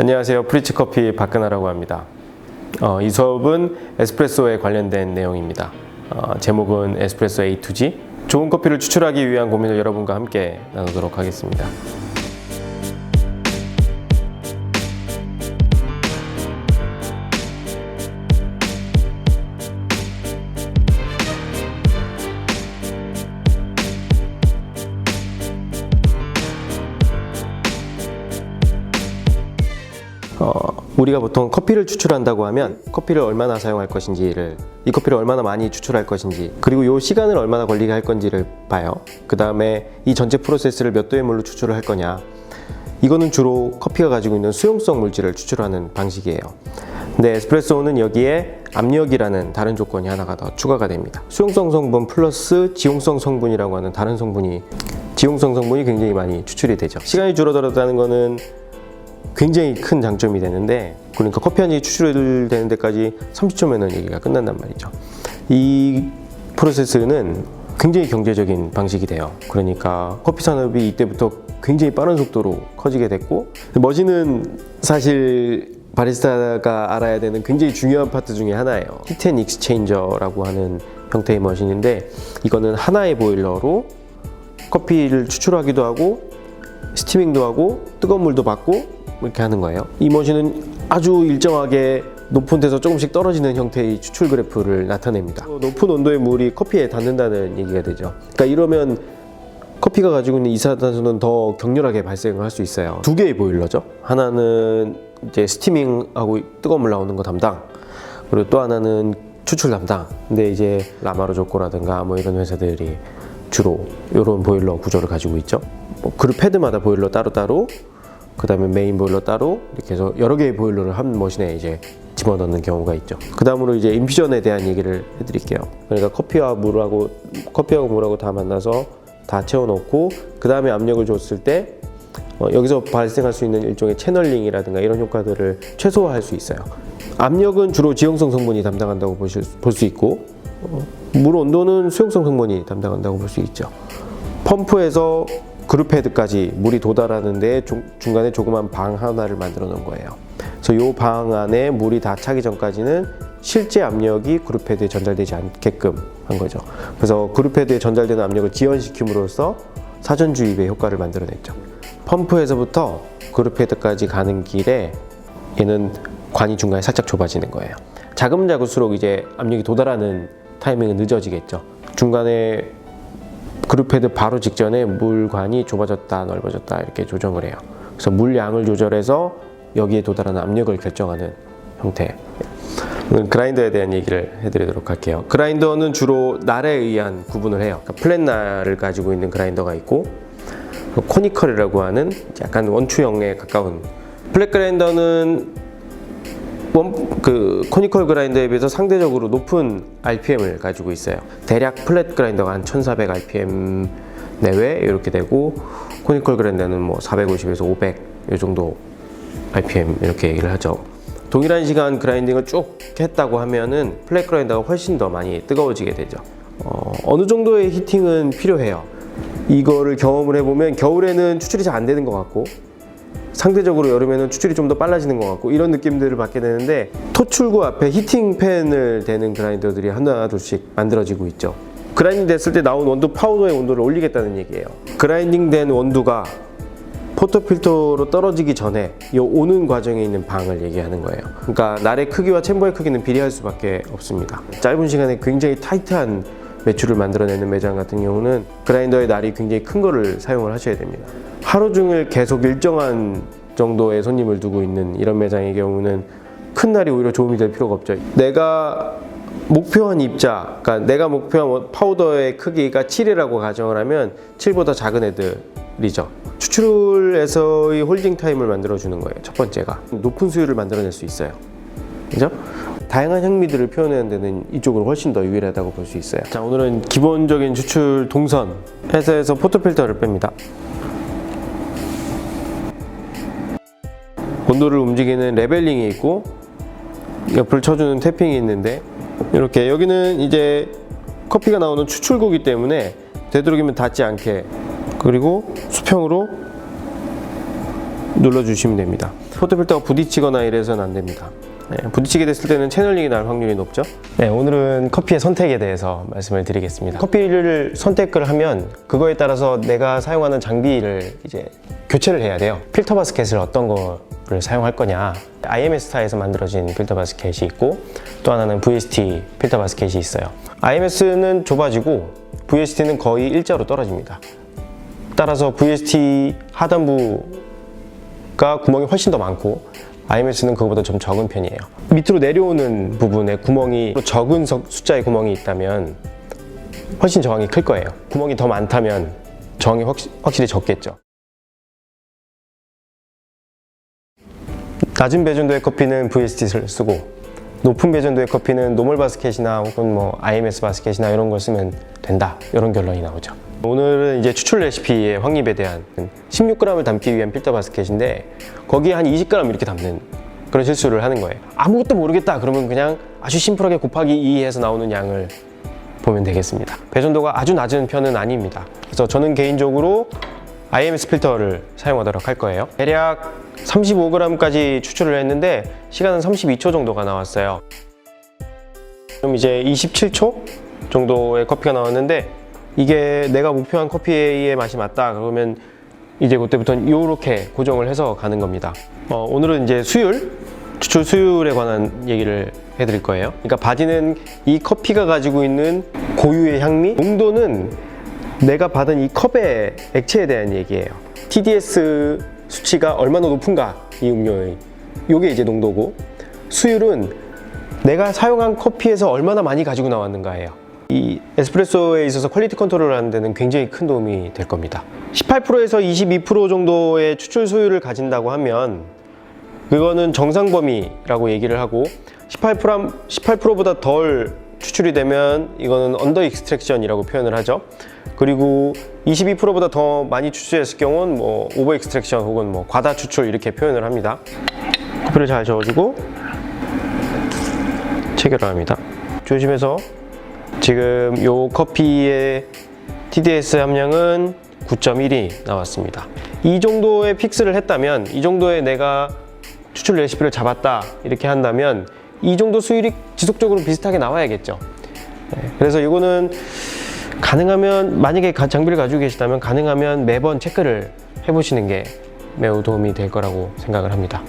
안녕하세요. 프리치커피 박근하라고 합니다. 이 수업은 에스프레소에 관련된 내용입니다. 제목은 에스프레소 A to G. 좋은 커피를 추출하기 위한 고민을 여러분과 함께 나누도록 하겠습니다. 우리가 보통 커피를 추출한다고 하면 커피를 얼마나 사용할 것인지를, 이 커피를 얼마나 많이 추출할 것인지, 그리고 이 시간을 얼마나 걸리게 할 건지를 봐요. 그 다음에 이 전체 프로세스를 몇 도의 물로 추출을 할 거냐. 이거는 주로 커피가 가지고 있는 수용성 물질을 추출하는 방식이에요. 근데 에스프레소는 여기에 압력이라는 다른 조건이 하나가 더 추가가 됩니다. 수용성 성분 플러스 지용성 성분이라고 하는 다른 성분이, 지용성 성분이 굉장히 많이 추출이 되죠. 시간이 줄어들었다는 거는 굉장히 큰 장점이 되는데, 그러니까 커피 한 잔이 추출되는 데까지 30초면은 얘기가 끝난단 말이죠. 이 프로세스는 굉장히 경제적인 방식이 돼요. 그러니까 커피 산업이 이때부터 굉장히 빠른 속도로 커지게 됐고, 머신은 사실 바리스타가 알아야 되는 굉장히 중요한 파트 중에 하나예요. 히트 앤 익스체인저라고 하는 형태의 머신인데, 이거는 하나의 보일러로 커피를 추출하기도 하고 스티밍도 하고 뜨거운 물도 받고 이렇게 하는 거예요. 이 머신은 아주 일정하게 높은 데서 조금씩 떨어지는 형태의 추출 그래프를 나타냅니다. 높은 온도의 물이 커피에 닿는다는 얘기가 되죠. 그러니까 이러면 커피가 가지고 있는 이산화탄소는 더 격렬하게 발생을 할 수 있어요. 두 개의 보일러죠. 하나는 이제 스티밍하고 뜨거운 물 나오는 거 담당, 그리고 또 하나는 추출 담당. 근데 이제 라마르조코라든가 뭐 이런 회사들이 주로 이런 보일러 구조를 가지고 있죠. 뭐 그룹 패드마다 보일러 따로따로, 그 다음에 메인 보일러 따로, 이렇게 해서 여러 개의 보일러를 한 머신에 이제 집어넣는 경우가 있죠. 그 다음으로 이제 인퓨전에 대한 얘기를 해드릴게요. 그러니까 커피하고 물하고 다 만나서 다 채워놓고, 그 다음에 압력을 줬을 때 여기서 발생할 수 있는 일종의 채널링이라든가 이런 효과들을 최소화할 수 있어요. 압력은 주로 지용성 성분이 담당한다고 볼 수 있고, 물 온도는 수용성 성분이 담당한다고 볼 수 있죠. 펌프에서 그룹 헤드까지 물이 도달하는 데 중간에 조그만 방 하나를 만들어 놓은 거예요. 그래서 이 방 안에 물이 다 차기 전까지는 실제 압력이 그룹 헤드에 전달되지 않게끔 한 거죠. 그래서 그룹 헤드에 전달되는 압력을 지연시킴으로써 사전 주입의 효과를 만들어냈죠. 펌프에서부터 그룹 헤드까지 가는 길에 얘는 관이 중간에 살짝 좁아지는 거예요. 작으면 작을수록 이제 압력이 도달하는 타이밍은 늦어지겠죠. 중간에 그룹 헤드 바로 직전에 물관이 좁아졌다 넓어졌다 이렇게 조정을 해요. 그래서 물량을 조절해서 여기에 도달하는 압력을 결정하는 형태. 그라인더에 대한 얘기를 해드리도록 할게요. 그라인더는 주로 날에 의한 구분을 해요. 그러니까 플랫 날을 가지고 있는 그라인더가 있고, 코니컬이라고 하는 약간 원추형에 가까운, 플랫 그라인더는 코니컬 그라인더에 비해서 상대적으로 높은 RPM을 가지고 있어요. 대략 플랫 그라인더가 한 1400 RPM 내외 이렇게 되고, 코니컬 그라인더는 뭐 450에서 500 이 정도 RPM 이렇게 얘기를 하죠. 동일한 시간 그라인딩을 쭉 했다고 하면은 플랫 그라인더가 훨씬 더 많이 뜨거워지게 되죠. 어느 정도의 히팅은 필요해요. 이거를 경험을 해보면 겨울에는 추출이 잘 안 되는 것 같고, 상대적으로 여름에는 추출이 좀 더 빨라지는 것 같고, 이런 느낌들을 받게 되는데, 토출구 앞에 히팅 팬을 대는 그라인더들이 하나 둘씩 만들어지고 있죠. 그라인딩 됐을 때 나온 원두, 파우더의 온도를 올리겠다는 얘기예요. 그라인딩 된 원두가 포토필터로 떨어지기 전에 이 오는 과정에 있는 방을 얘기하는 거예요. 그러니까 날의 크기와 챔버의 크기는 비례할 수밖에 없습니다. 짧은 시간에 굉장히 타이트한 매출을 만들어내는 매장 같은 경우는 그라인더의 날이 굉장히 큰 거를 사용을 하셔야 됩니다. 하루 종일 계속 일정한 정도의 손님을 두고 있는 이런 매장의 경우는 큰 날이 오히려 도움이 될 필요가 없죠. 내가 목표한 입자, 그러니까 내가 목표한 파우더의 크기가 7이라고 가정을 하면 7보다 작은 애들이죠. 추출에서의 홀딩 타임을 만들어주는 거예요. 첫 번째가 높은 수율을 만들어낼 수 있어요. 그죠? 다양한 향미들을 표현하는 데는 이쪽으로 훨씬 더 유일하다고 볼 수 있어요. 자, 오늘은 기본적인 추출 동선 회사에서 포토필터를 뺍니다. 온도를 움직이는 레벨링이 있고, 옆을 쳐주는 태핑이 있는데, 이렇게 여기는 이제 커피가 나오는 추출구이기 때문에 되도록이면 닿지 않게, 그리고 수평으로 눌러주시면 됩니다. 포터필터가 부딪히거나 이래서는 안 됩니다. 네, 부딪히게 됐을 때는 채널링이 날 확률이 높죠. 네, 오늘은 커피의 선택에 대해서 말씀을 드리겠습니다. 커피를 선택을 하면 그거에 따라서 내가 사용하는 장비를 이제 교체를 해야 돼요. 필터 바스켓을 어떤 거를 사용할 거냐. IMS타에서 만들어진 필터 바스켓이 있고 또 하나는 VST 필터 바스켓이 있어요. IMS는 좁아지고 VST는 거의 일자로 떨어집니다. 따라서 VST 하단부가 구멍이 훨씬 더 많고 IMS는 그거보다 좀 적은 편이에요. 밑으로 내려오는 부분에 구멍이 적은 숫자의 구멍이 있다면 훨씬 저항이 클 거예요. 구멍이 더 많다면 저항이 확실히 적겠죠. 낮은 배전도의 커피는 VST를 쓰고 높은 배전도의 커피는 노멀 바스켓이나 혹은 뭐 IMS 바스켓이나 이런 걸 쓰면 된다. 이런 결론이 나오죠. 오늘은 이제 추출 레시피의 확립에 대한 16g을 담기 위한 필터 바스켓인데 거기에 한 20g 이렇게 담는 그런 실수를 하는 거예요. 아무것도 모르겠다 그러면 그냥 아주 심플하게 곱하기 2 해서 나오는 양을 보면 되겠습니다. 배전도가 아주 낮은 편은 아닙니다. 그래서 저는 개인적으로 IMS 필터를 사용하도록 할 거예요. 대략 35g까지 추출을 했는데 시간은 32초 정도가 나왔어요. 그럼 이제 27초 정도의 커피가 나왔는데 이게 내가 목표한 커피의 맛이 맞다 그러면 이제 그때부터는 이렇게 고정을 해서 가는 겁니다. 오늘은 이제 추출 수율에 관한 얘기를 해드릴 거예요. 그러니까 바디는 이 커피가 가지고 있는 고유의 향미, 농도는 내가 받은 이 컵의 액체에 대한 얘기예요. TDS 수치가 얼마나 높은가 이 음료의 이게 이제 농도고, 수율은 내가 사용한 커피에서 얼마나 많이 가지고 나왔는가예요. 이 에스프레소에 있어서 퀄리티 컨트롤을 하는 데는 굉장히 큰 도움이 될 겁니다. 18%에서 22% 정도의 추출 수율을 가진다고 하면 그거는 정상 범위라고 얘기를 하고 18%보다 덜 추출이 되면 이거는 언더 익스트랙션이라고 표현을 하죠. 그리고 22%보다 더 많이 추출했을 경우는 뭐 오버 익스트랙션 혹은 뭐 과다 추출 이렇게 표현을 합니다. 커피를 잘 저어주고 체결을 합니다. 조심해서. 지금 이 커피의 TDS 함량은 9.1이 나왔습니다. 이 정도의 픽스를 했다면, 이 정도의 내가 추출 레시피를 잡았다 이렇게 한다면 이 정도 수율이 지속적으로 비슷하게 나와야겠죠. 그래서 이거는 가능하면, 만약에 장비를 가지고 계시다면 가능하면 매번 체크를 해보시는 게 매우 도움이 될 거라고 생각을 합니다.